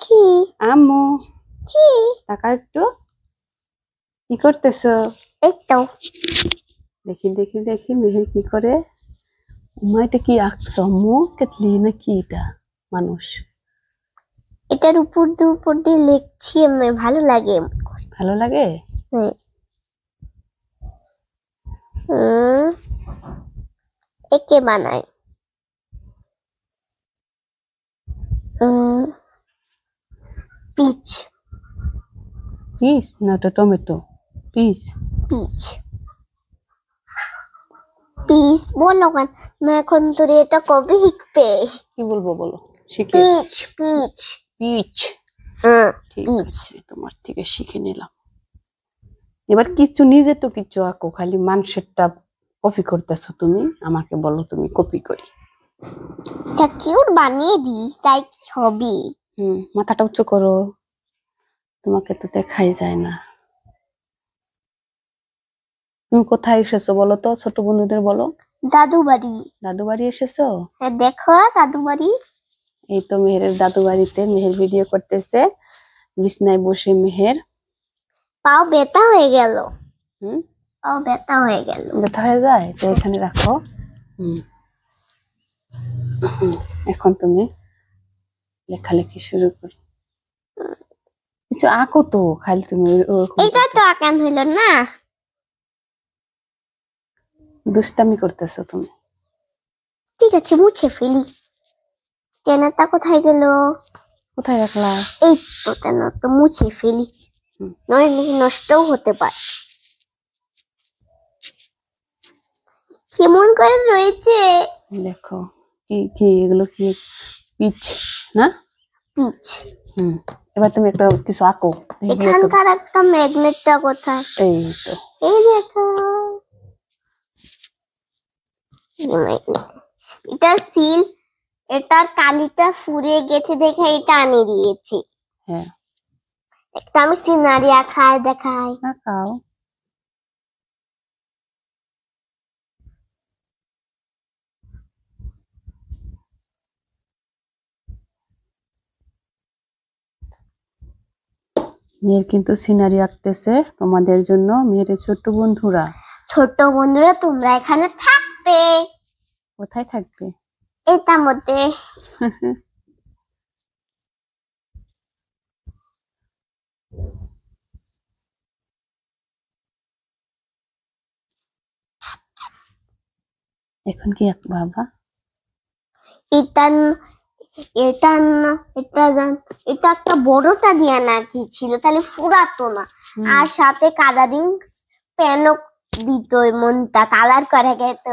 কি আম্মু কি টাকা একটু কি করতেছো? এই তো দেখি দেখি দেখি মেহের কি করে। এটা কি আঁকছো আম্মু? কেটলি নাকি এটা মানুষ? এটার উপর দিয়ে লিখছি আমার ভালো লাগে। ভালো লাগে? হ্যাঁ। হুম, একে বানাই। পিচ পিস না ওটা টমেটো? পিস পিচ পিচ বলো কেন তুমি এখন তোর এটা কবে শিখবে? কি বলবো বলো, শিখে। পিচ পিচ পিচ, হ্যাঁ ঠিক পিচ। আছে, তোমার থেকে শিখে নিলাম। এবার কিছু নিজে তো কিছু আঁকো, খালি মানুষেরটা কপি করতেছো তুমি। আমাকে বলো তুমি কপি করি। তা কিউট বানিয়ে দিই তাই কি হবে? মাথাটা উঁচু করো, তোমাকে তো দেখাই যায় না। তুমি কোথায় এসেছো বলো তো, ছোট বন্ধুদের বলো। দাদু বাড়ি। দাদু বাড়ি এসেছো? হ্যাঁ দেখো দাদু বাড়ি। এই তো মেহেরের দাদু বাড়িতে, মেহের ভিডিও করতেছে বিছনায় বসে। মেহের পাও ব্যথা হয়ে গেল। হুম পাও ব্যথা হয়ে গেল। ব্যথা হয়ে যায় তো এখানে রাখো। এখন তুমি লেখালেখি শুরু করো। কিছু আঁকো তো, খালি তুমি এটা তো আঁকান হইল না। দুষ্টামি করতেছো তুমি। ঠিক আছে মুছে ফেলি। টেনাটা কোথায় গেল? কোথায় রাখলা? এই তো টেনা তো মুছে ফেলি, নয় নষ্টও হতে পারে। কেমন করে রয়েছে? দেখো কি কি এগুলো কি? পিচ না? পিচ। এবার তুমি একটা কিছু আঁকো। এখানকার একটা ম্যাগনেটটা কোথায়? এই তো, এই দেখো এটা সিল। এটার কালিটা ফুরিয়ে গেছে দেখে এটা আনিয়ে দিয়েছি। হ্যাঁ একটা আমি সিনারি আঁকায় দেখাই। আঁকাও। মেয়ের কিন্তু সিনারি আঁকতেছে তোমাদের জন্য, মেয়ের ছোট্ট বন্ধুরা। ছোট বন্ধুরা তোমরা এখানে থাকবে। কোথায় থাকবে? এটার মধ্যে। এখন কি আঁকবো বাবা? এটা এটা না এটা এটা একটা বড়টা দিয়া না কি ছিল তাহলে ফুরাতো না। আর সাথে কালারিং পেনও দিত, মনটা কালার করে গেত।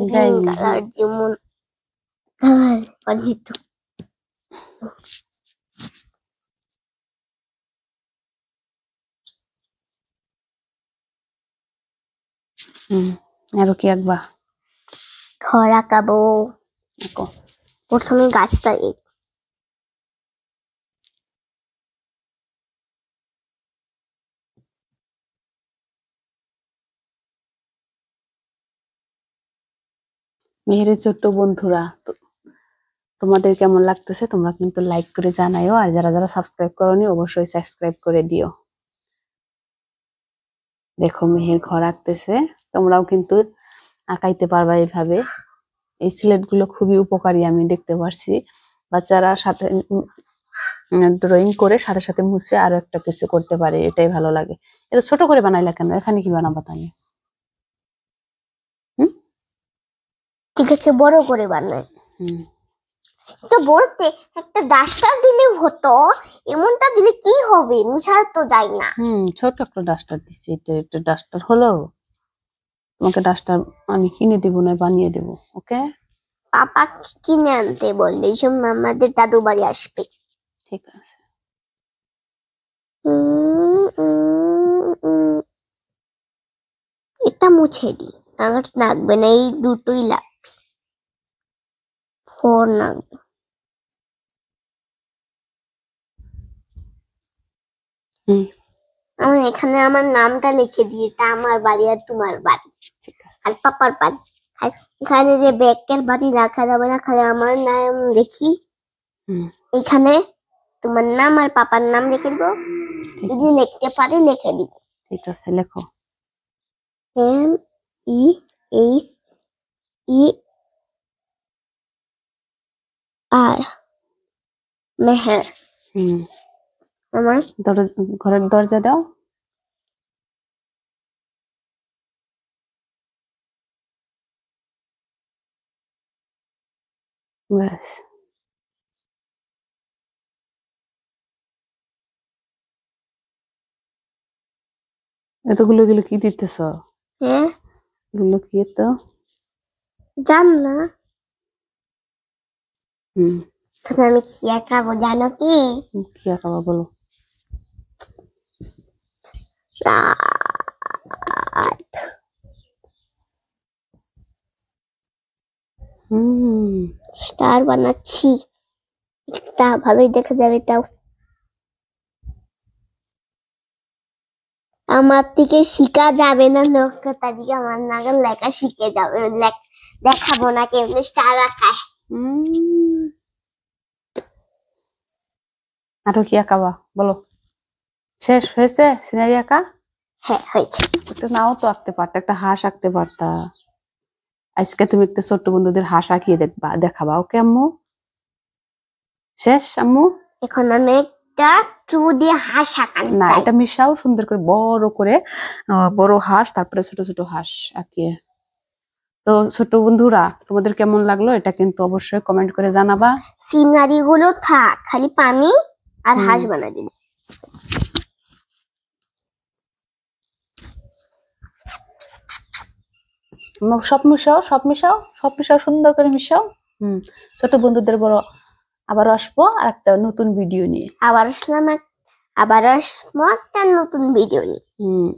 গ্রিন কালার যেমন কালার করে দিত। আরো কি আঁকবা? ঘর আঁকাবো। আঁকো। প্রথমে গাছটা মেহেরের ছোট্ট বন্ধুরা, তোমাদের কেমন লাগতেছে তোমরা কিন্তু লাইক করে জানাইও, আর যারা যারা সাবস্ক্রাইব করোনি অবশ্যই সাবস্ক্রাইব করে দিও। দেখো মেহের ঘর আঁকতেছে, তোমরাও কিন্তু আঁকাইতে পারবা এইভাবে। এই সিলেট গুলো খুবই উপকারী, আমি দেখতে পারছি। বাচ্চারা সাথে ড্রয়িং করে সাথে সাথে মুছে আরো একটা কিছু করতে পারে, এটাই ভালো লাগে। এটা ছোট করে বানাইলা কেন? এখানে কি বানাবো তাহলে? ঠিক আছে বড় করে বানাই। তো বলতে একটা ডাস্টার দিলে হতো, এমনটা দিলে কি হবে? মুছা তো যায় না। ছোট একটা ডাস্টার দিচ্ছি, এটা একটা ডাস্টার হলো। তোমাকে ডাস্টার আমি কিনে দেবো না বানিয়ে দেবো, ওকে? পাপা কিনে আনতে বললে, এই সময় আমাদের দাদু বাড়ি আসবে। ঠিক আছে। এটা মুছে দিই, আমার লাগবে না, এই দুটোই লাগবে। ফোর লাগবে। আমার এখানে আমার নামটা লিখে দিই, এটা আমার বাড়ি আর তোমার বাড়ি আর পাপার বাড়ি। এখানে যে ব্যাগের বাড়ি রাখা যাবে না, খালি আমার নাম দেখি এখানে। তোমার নাম আর পাপার নাম লিখে দিব, ঠিক যদি আছে, লিখতে পারি লিখে দিব। ঠিক আছে, লেখো। MEHER, মেহের। হুম, আমার ঘরের দরজা দাও। ব্যাস। এতগুলো গুলো কি দিতেছ? হ্যাঁ এগুলো কি তো? জানলা। হুম, তখন আমি কি আঁকাবো জানো কি? কি আঁকাবা বলো? রাত। হুম, স্টার বানাচ্ছি, তা ভালোই দেখা যাবে। তাও আমার থেকে শিখা যাবে না লক্ষ্য তারিখে, আমার নাগাল লেখা শিখে যাবে। দেখাবো না কেমনি স্টার আঁকায়। হুম। আরো কি আঁকাবা বলো? শেষ হয়েছে সিনারি আঁকা? হ্যাঁ হয়েছে। একটা নাও তো আঁকতে পারতা, একটা হাঁস আঁকতে পারতা। আজকে তুমি একটা ছোট্ট বন্ধুদের হাঁস আঁকিয়ে দেখাবা, ওকে আম্মু? শেষ আম্মু? এখন আমি একটা ট্রু দিয়ে হাঁস আঁকাতে না, চাই। এটা মিশাও সুন্দর করে, বড় করে বড় হাঁস, তারপরে ছোট ছোট হাঁস আঁকিয়ে। তো ছোট বন্ধুরা, তোমাদের কেমন লাগলো এটা কিন্তু অবশ্যই কমেন্ট করে জানাবা। সিনারি গুলো থাক, খালি পানি আর হুম। হাঁস বানা দিবি। সব মিশাও, সব মিশাও, সব মিশাও, সুন্দর করে মিশাও। হুম। ছোট বন্ধুদের বড়, আবারও আসবো আর একটা নতুন ভিডিও নিয়ে। আবার আসলাম একটা নতুন ভিডিও নিয়ে। হুম।